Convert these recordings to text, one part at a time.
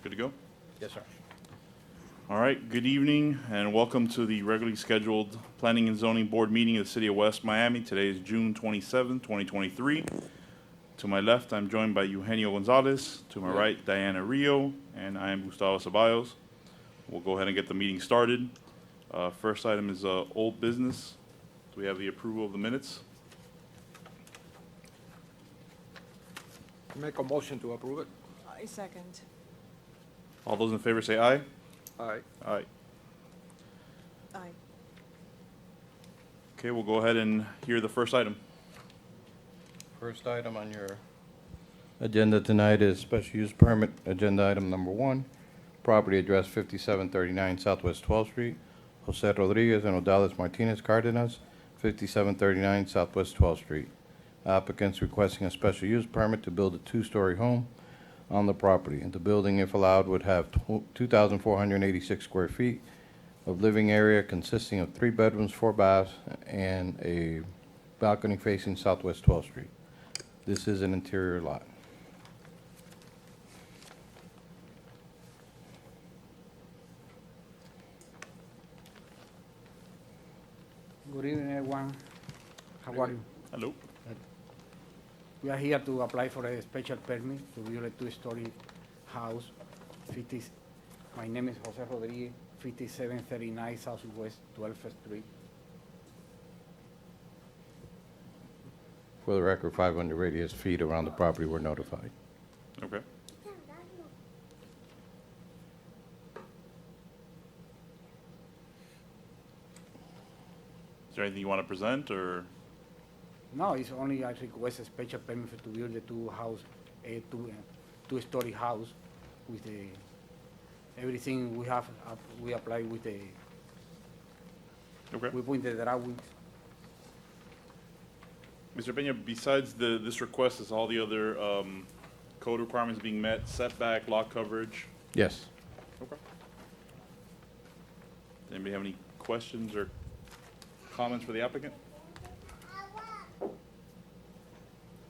Good to go? Yes, sir. All right, good evening and welcome to the regularly scheduled Planning and Zoning Board meeting of the City of West Miami. Today is June 27, 2023. To my left, I'm joined by Eugenio Gonzalez. To my right, Diana Rio, and I am Gustavo Ceballos. We'll go ahead and get the meeting started. First item is old business. Do we have the approval of the minutes? Make a motion to approve it. I second. All those in favor say aye. Aye. Aye. Aye. Okay, we'll go ahead and hear the first item. First item on your agenda tonight is special use permit, agenda item number 1, property address 5739 Southwest 12th Street, Jose Rodriguez and Odales Martinez Cardenas, 5739 Southwest 12th Street. Applicants requesting a special use permit to build a 2-story home on the property. And the building, if allowed, would have 2,486 square feet of living area consisting of 3 bedrooms, 4 baths, and a balcony facing Southwest 12th Street. This is an interior lot. Good evening, everyone. How are you? Hello. We are here to apply for a special permit to build a 2-story house. My name is Jose Rodriguez, 5739 Southwest 12th Street. For the record, 500 radius feet around the property were notified. Okay. Is there anything you want to present, or? No, it's only I request a special permit to build a 2-story house with everything we have. We apply with Okay. we put the drawings. Mr. Peña, besides this request, is all the other code requirements being met, setback, lot coverage? Yes. Okay. Anybody have any questions or comments for the applicant?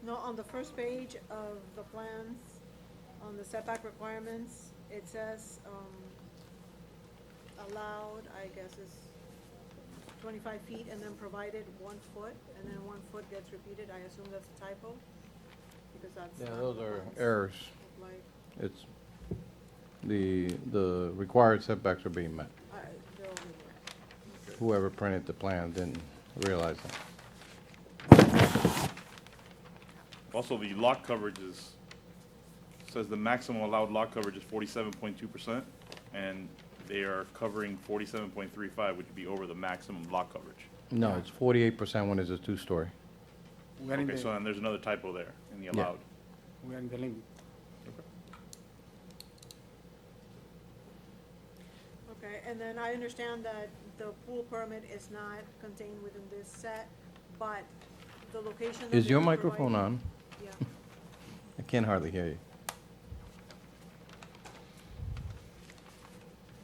No, on the first page of the plans, on the setback requirements, it says, allowed, I guess is 25 feet, and then provided 1 foot, and then 1 foot gets repeated. I assume that's a typo, because that's. Yeah, not those what are plans errors. look like. It's, the required setbacks are being met. They're over here. Whoever printed the plan didn't realize that. Also, the lot coverage says the maximum allowed lot coverage is 47.2%, and they are covering 47.35, which would be over the maximum lot coverage. No, it's 48% when it's a 2-story. We are in Okay, so the, then there's another typo there in the Yeah. allowed. we are in the limit. Okay, and then I understand that the pool permit is not contained within this set, but the location. that Is they your are microphone providing- on? Yeah. I can't hardly hear you.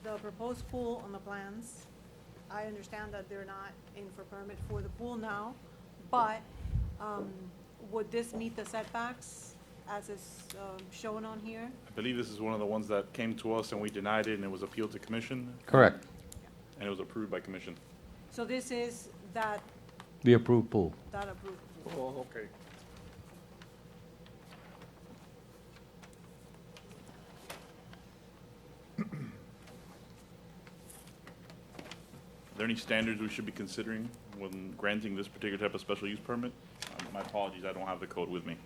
The proposed pool on the plans, I understand that they're not in for permit for the pool now, but would this meet the setbacks as is shown on here? I believe this is one of the ones that came to us and we denied it, and it was appealed to commission, Correct. and it was approved by commission. So this is that The approved pool. approved pool. Oh, okay. Are there any standards we should be considering when granting this particular type of special use permit? My apologies, I don't have the code with me.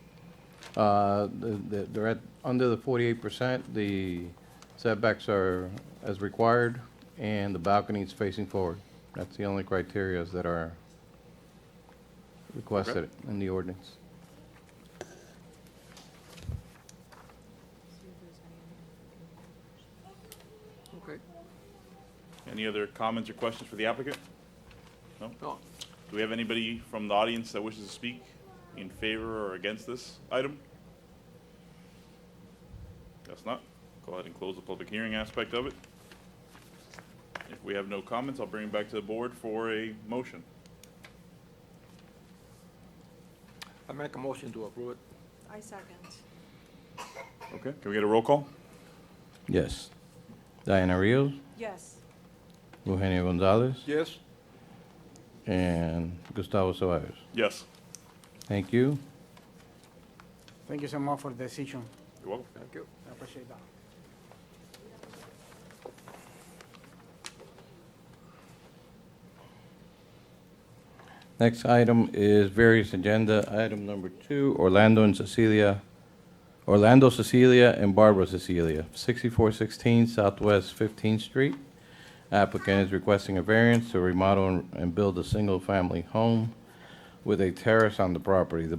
They're at, under the 48%, the setbacks are as required, and the balcony is facing forward. That's the only criterias that are requested in the ordinance. Okay. Any other comments or questions for the applicant? No? No. Do we have anybody from the audience that wishes to speak in favor or against this item? Guess not. Go ahead and close the public hearing aspect of it. If we have no comments, I'll bring it back to the board for a motion. I make a motion to approve it. I second. Okay, can we get a roll call? Yes. Diana Rios, Yes. Eugenio Gonzalez, Yes. and Gustavo Ceballos. Yes. Thank you. Thank you so much for the decision. You're welcome. Thank you. I appreciate that. Next item is various agenda. Item number 2, Orlando, Cecilia, and Barbara Cecilia, 6416 Southwest 15th Street. Applicant is requesting a variance to remodel and build a single-family home with a terrace on the property. The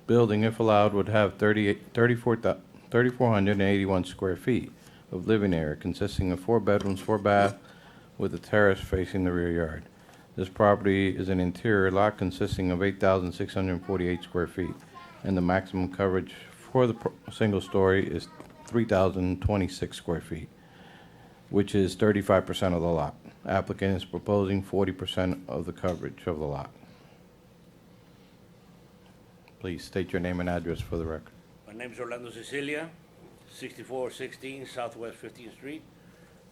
building, if allowed, would have 3,481 square feet of living area, consisting of 4 bedrooms, 4 bath, with a terrace facing the rear yard. This property is an interior lot consisting of 8,648 square feet, and the maximum coverage for the single story is 3,026 square feet, which is 35% of the lot. Applicant is proposing 40% of the coverage of the lot. Please state your name and address for the record. My name is Orlando Cecilia, 6416 Southwest 15th Street,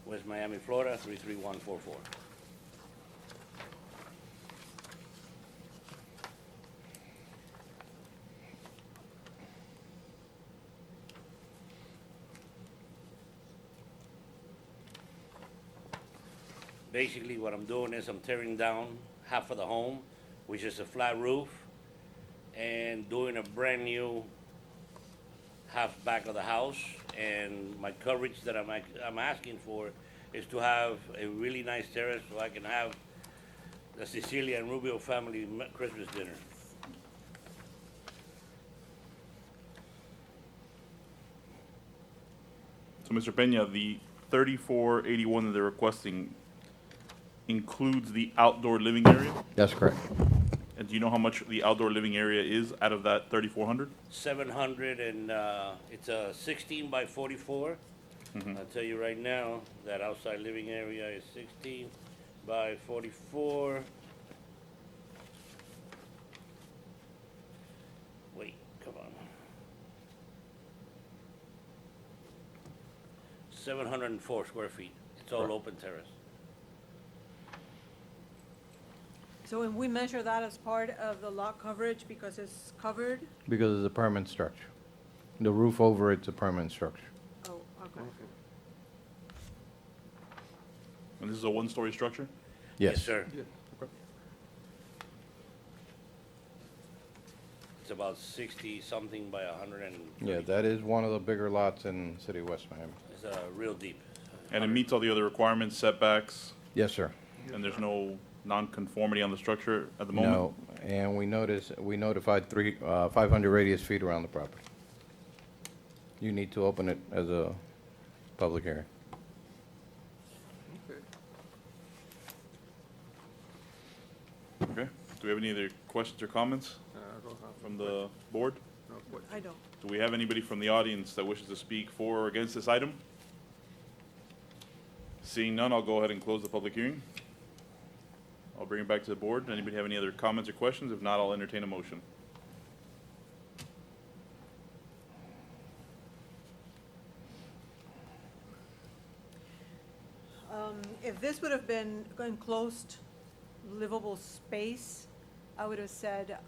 West Miami, Florida, 33144. Basically, what I'm doing is I'm tearing down half of the home, which is a flat roof, and doing a brand-new half back of the house. And my coverage that I'm asking for is to have a really nice terrace so I can have the Cecilia and Rubio family Christmas dinner. So, Mr. Peña, the 3481 that they're requesting includes the outdoor living area? That's correct. And do you know how much the outdoor living area is out of that 3,400? 700 and, it's a 16 by 44. I'll tell you right now, that outside living area is 16 by 44. Wait, come on. 704 square feet. It's all open terrace. So when we measure that as part of the lot coverage because it's covered? Because it's a permanent structure. The roof over it's a permanent structure. Oh, okay. And this is a one-story structure? Yes. Sir. Yeah. Okay. It's about 60-something by 100 and. Yeah, that is one of the bigger lots in the city of West Miami. It's real deep. And it meets all the other requirements, setbacks, Yes, sir. and there's no non-conformity on the structure at the moment? No, and we notified 500 radius feet around the property. You need to open it as a public hearing. Okay. Okay. Do we have any other questions or comments I don't have from the board? no question. I don't. Do we have anybody from the audience that wishes to speak for or against this item? Seeing none, I'll go ahead and close the public hearing. I'll bring it back to the board. Anybody have any other comments or questions? If not, I'll entertain a motion. If this would have been enclosed livable space, I would have said,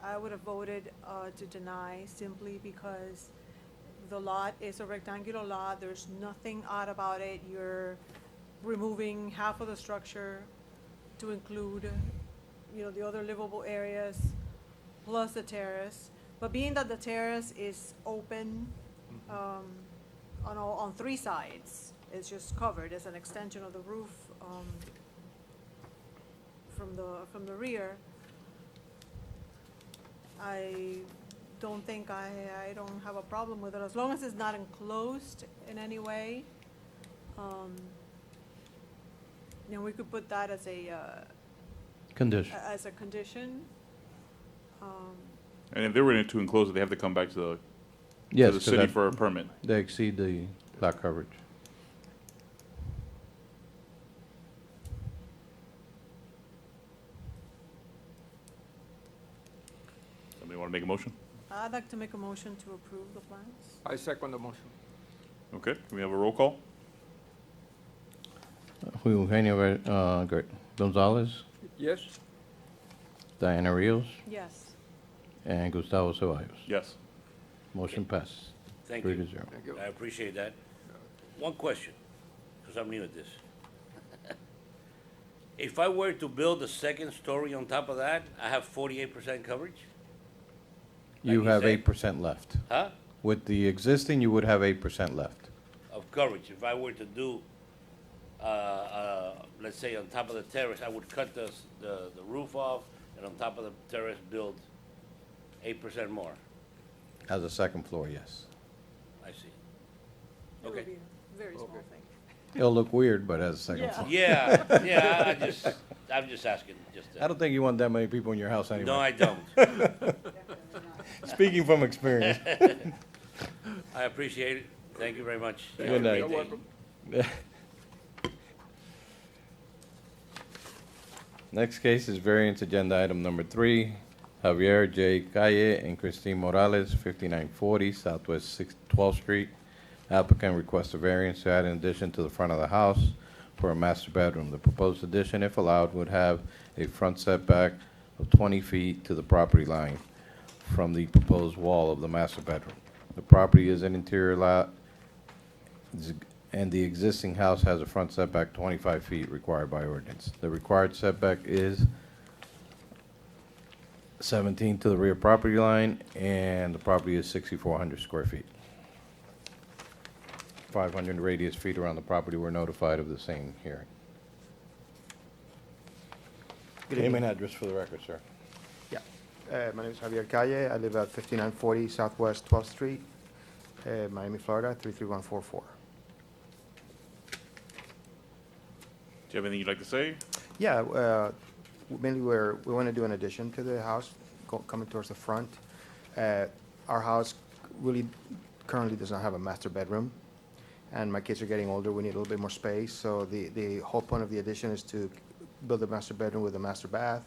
I would have voted to deny simply because the lot is a rectangular lot. There's nothing odd about it. You're removing half of the structure to include, the other livable areas plus the terrace. But being that the terrace is open, on 3 sides, it's just covered as an extension of the roof, from the rear. I don't think I don't have a problem with it, as long as it's not enclosed in any way. We could put that as a Condition. condition. And if they were to enclose it, they have to come back to the Yes, the 'cause city that- for a permit. they exceed the lot coverage. Somebody want to make a motion? I'd like to make a motion to approve the plans. I second the motion. Okay, can we have a roll call? Eugenio Gonzalez, Yes? Diana Rios, Yes. and Gustavo Ceballos. Yes. Motion passes. Thank 3 to you. 0. Thank you. I appreciate that. One question, because I'm new at this. If I were to build a second story on top of that, I have 48% coverage? You you have said. 8% left. Huh? With the existing, you would have 8% left. Of coverage. If I were to do, let's say on top of the terrace, I would cut the roof off, and on top of the terrace, build 8% more. As a second floor, yes. I see. It would Okay. be a very small thing. It'll look weird, but as a second Yeah. floor. Yeah, I'm just asking, just I don't think you want that many people in your house anyway. No, I don't. Speaking from experience. I appreciate it. Thank you very much. You Good have a night. great You're day. welcome. Next case is variance agenda item number 3. Javier J. Calle and Christine Morales, 5940 Southwest 12th Street. Applicant requests a variance to add an addition to the front of the house for a master bedroom. The proposed addition, if allowed, would have a front setback of 20 feet to the property line from the proposed wall of the master bedroom. The property is an interior lot, and the existing house has a front setback 25 feet required by ordinance. The required setback is 17 to the rear property line, and the property is 6,400 square feet. 500 radius feet around the property were notified of the same hearing. Good Name evening. and address for the record, sir. Yeah. My name is Javier Calle. I live at 5940 Southwest 12th Street, Miami, Florida, 33144. Do you have anything you'd like to say? Yeah, mainly we want to do an addition to the house coming towards the front. Our house really currently does not have a master bedroom, and my kids are getting older. We need a little bit more space. So the whole point of the addition is to build a master bedroom with a master bath,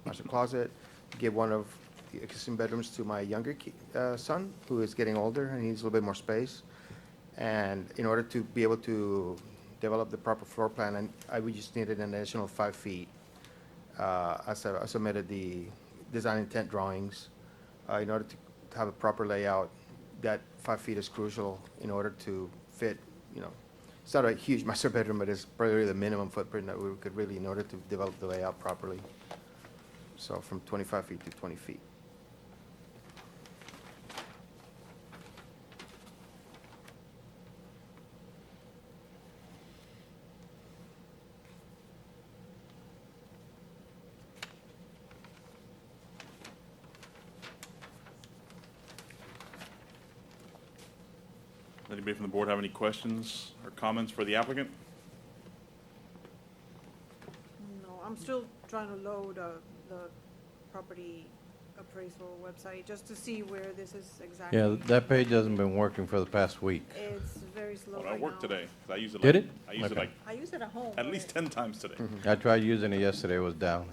master closet, give one of the existing bedrooms to my younger son, who is getting older and needs a little bit more space. And in order to be able to develop the proper floor plan, and I would just needed an additional 5 feet. I submitted the design intent drawings. In order to have a proper layout, that 5 feet is crucial in order to fit, it's not a huge master bedroom, but it's probably the minimum footprint that we could really, in order to develop the layout properly. So from 25 feet to 20 feet. Anybody from the board have any questions or comments for the applicant? No, I'm still trying to load the property appraisal website just to see where this is exactly. Yeah, that page hasn't been working for the past week. It's very slow Well, right now. it worked today. 'Cause I use it Did like, it? I use it Okay. like I use it at home. at least but 10 times today. I tried using it yesterday, it was down.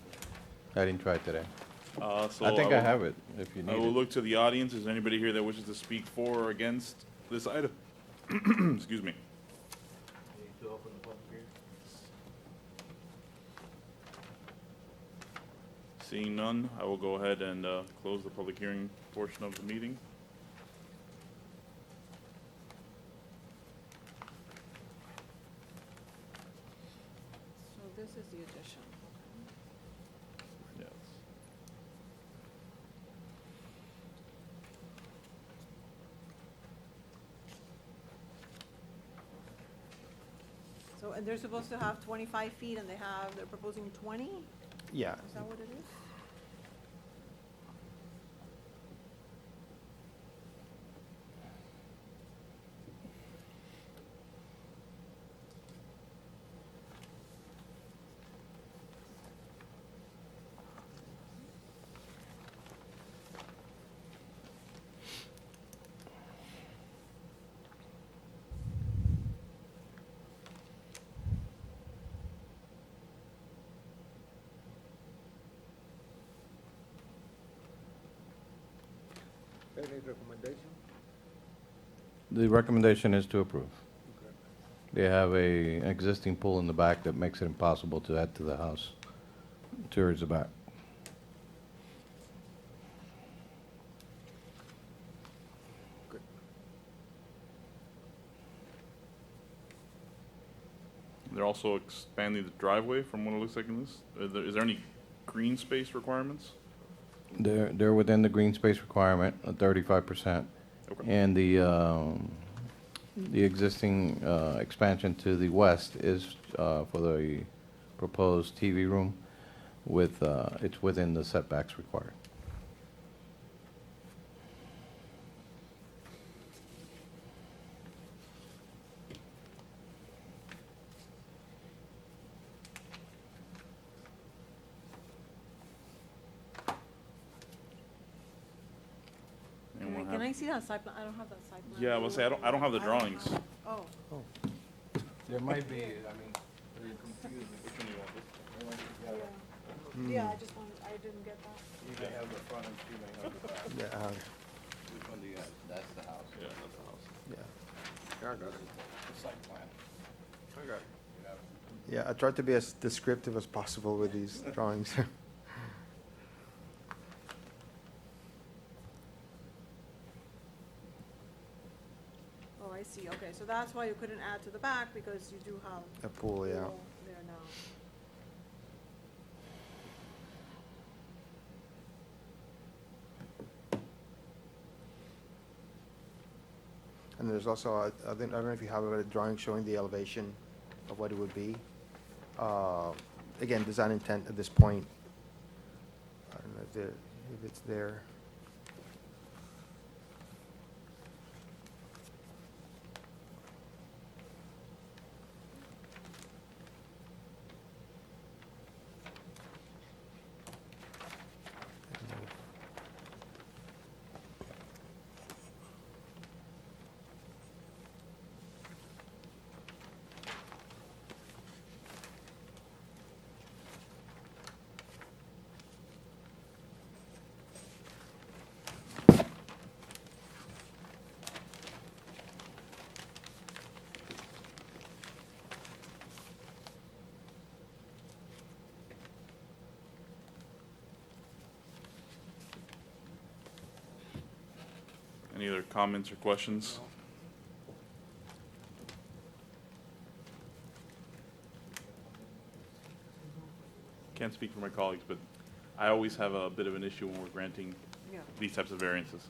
I didn't try it today. So I think I will- have it, if you I need will it. look to the audience. Is there anybody here that wishes to speak for or against this item? Excuse me. Seeing none, I will go ahead and close the public hearing portion of the meeting. So this is the addition. Yes. So, and they're supposed to have 25 feet and they're proposing 20? Yeah. Is that what it is? Any recommendation? The recommendation is to approve. They have an existing pool in the back that makes it impossible to add to the house towards the back. They're also expanding the driveway from what it looks like in this. Is there any green space requirements? They're within the green space requirement, 35%. Okay. And the existing expansion to the west is for the proposed TV room with, it's within the setbacks required. Anyone Can have- I see that site plan? I don't have that site plan. Yeah, I was say, I don't have the I don't drawings. have- Oh, There might be, yeah, I just wanted, I didn't get that. You may have the front and she may have the back. Yeah, Which one do you have? That's the house. Yeah, that's the house. yeah. Yeah, I got it. The site plan. I got it. Yeah, I tried to be as descriptive as possible with these drawings. Oh, I see, okay, so that's why you couldn't add to the back, because you do have A pool, yeah. pool there now. And there's also, I don't know if you have a drawing showing the elevation of what it would be. Again, design intent at this point. I don't know if it's there. Any other comments or questions? Can't speak for my colleagues, but I always have a bit of an issue when we're granting Yeah. these types of variances.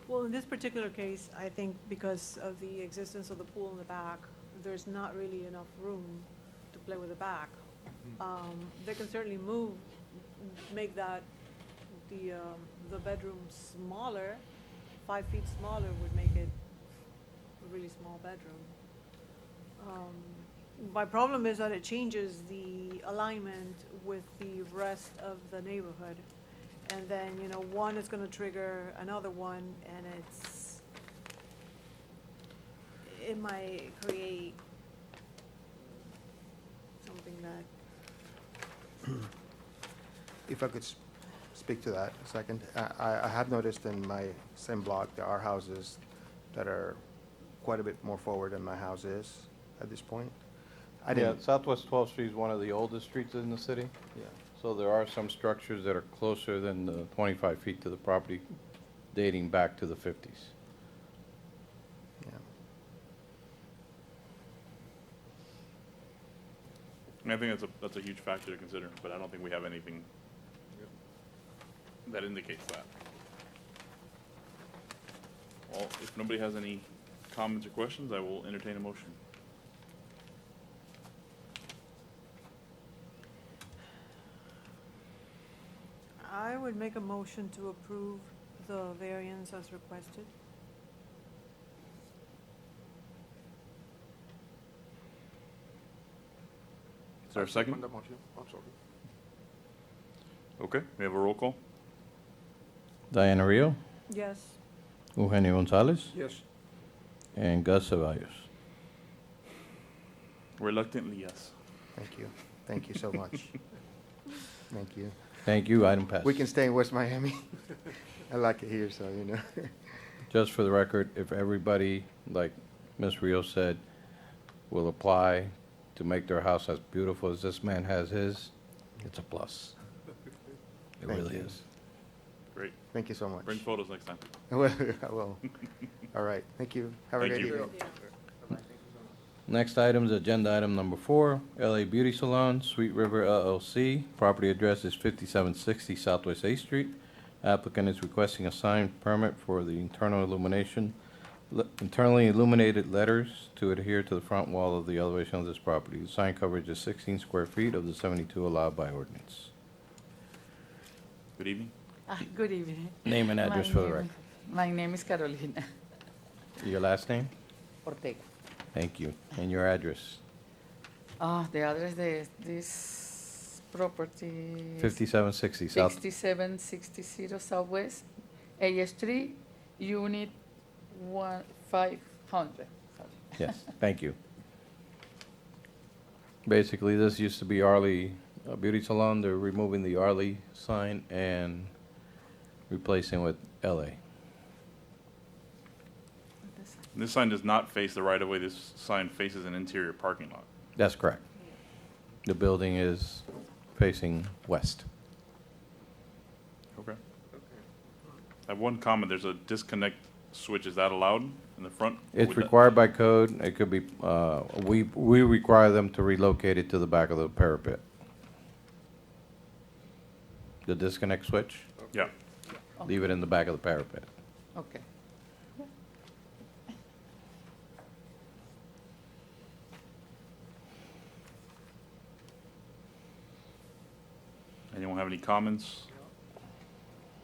Well, in this particular case, I think because of the existence of the pool in the back, there's not really enough room to play with the back. They can certainly make that, the bedroom smaller, 5 feet smaller would make it a really small bedroom. My problem is that it changes the alignment with the rest of the neighborhood. And then, one is gonna trigger another one, and it might create something that, If I could speak to that a second. I have noticed in my same block, there are houses that are quite a bit more forward than my house is at this point. I Yeah, didn't, Southwest 12th Street is one of the oldest streets in the city, yeah. so there are some structures that are closer than the 25 feet to the property dating back to the 50s. Yeah. And I think that's a huge factor to consider, but I don't think we have anything that indicates that. Well, if nobody has any comments or questions, I will entertain a motion. I would make a motion to approve the variance as requested. Is there a second? On the motion, I'm sorry. Okay, we have a roll call. Diana Rio, Yes. Eugenio Gonzalez, Yes. and Gus Ceballos. Reluctantly, yes. Thank you. Thank you so much. Thank you. Thank you, item passes. We can stay in West Miami. I like it here, so, you know. Just for the record, if everybody, like Ms. Rios said, will apply to make their house as beautiful as this man has his, it's a plus. It Thank really you. is. Great. Thank you so much. Bring photos next time. Well, I will. All right, thank you. Have a Thank great you. evening. Next item is agenda item number 4, LA Beauty Salon, Sweet River LLC. Property address is 5760 Southwest 8th Street. Applicant is requesting a sign permit for the internally illuminated letters to adhere to the front wall of the elevation of this property. The sign coverage is 16 square feet of the 72 allowed by ordinance. Good evening. Good evening. Name and address for the name- record. My name is Carolina Your last name? Ortega. Thank you. And your address? The address of this property is 5760 South. 6760 Southwest A Street, Unit 500. Yes, thank you. Basically, this used to be Arlie Beauty Salon. They're removing the Arlie sign and replacing with LA. This sign does not face the right-of-way. This sign faces an interior parking lot. That's correct. The building is facing west. Okay. I have one comment. There's a disconnect switch. Is that allowed in the front? It's Would that- required by code. It could be, we require them to relocate it to the back of the parapet. The disconnect switch, Yeah. leave it in the back of the parapet. Okay. Anyone have any comments?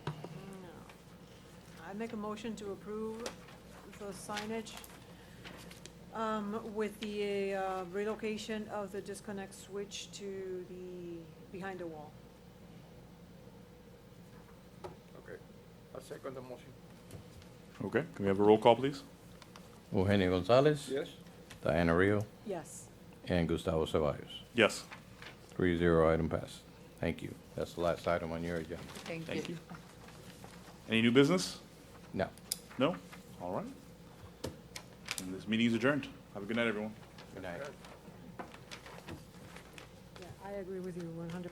No. I make a motion to approve the signage with the relocation of the disconnect switch to the, behind the wall. Okay. I second the motion. Okay. Can we have a roll call, please? Eugenio Gonzalez. Yes? Diana Rio. Yes. And Gustavo Ceballos. Yes. 3-0, item passed. Thank you. That's the last item on your agenda. Thank Thank you. you. Any new business? No. No? All right. And this meeting is adjourned. Have a good night, everyone. Good night. Yeah, I agree with you 100%.